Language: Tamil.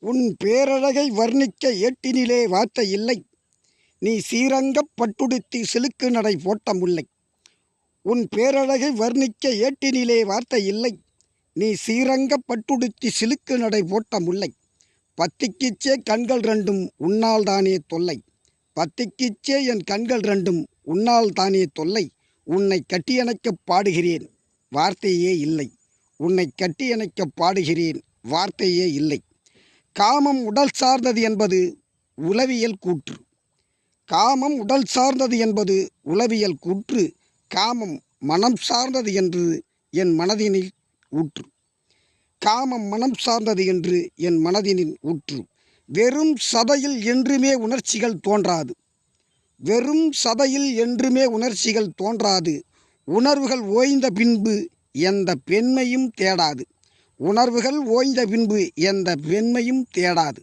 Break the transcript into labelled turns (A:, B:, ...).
A: உன் பேரழகை வர்ணிக்க ஏட்டினிலே வார்த்தை இல்லை. நீ சீரங்கப் பட்டுடுத்தி சிலுக்கு நடை போட்ட முல்லை. உன் பேரழகை வர்ணிக்க ஏட்டினிலே வார்த்தை இல்லை. நீ சீரங்கப் பட்டுடுத்தி சிலுக்கு நடை போட்ட முல்லை. பத்திக்கிச்சே கண்கள் ரெண்டும் உன்னால் தானே தொல்லை. பத்திக்கிச்சே என் கண்கள் ரெண்டும் உன்னால் தானே தொல்லை. உன்னை கட்டியணைக்கப் பாடுகிறேன் வார்த்தையே இல்லை. உன்னை கட்டியணைக்கப் பாடுகிறேன் வார்த்தையே இல்லை. காமம் உடல் சார்ந்தது என்பது உளவியல் கூற்று. காமம் உடல் சார்ந்தது என்பது உளவியல் கூற்று. காமம் மனம் சார்ந்தது என்று என் மனதினில் ஊற்று. காமம் மனம் சார்ந்தது என்று என் மனதினில் ஊற்று. வெறும் சதையில் என்றுமே உணர்ச்சிகள் தோன்றாது. வெறும் சதையில் என்றுமே உணர்ச்சிகள் தோன்றாது. உணர்வுகள் ஓய்ந்த பின்பு எந்த பெண்மையும் தேடாது. உணர்வுகள் ஓய்ந்த பின்பு எந்த பெண்மையும் தேடாது.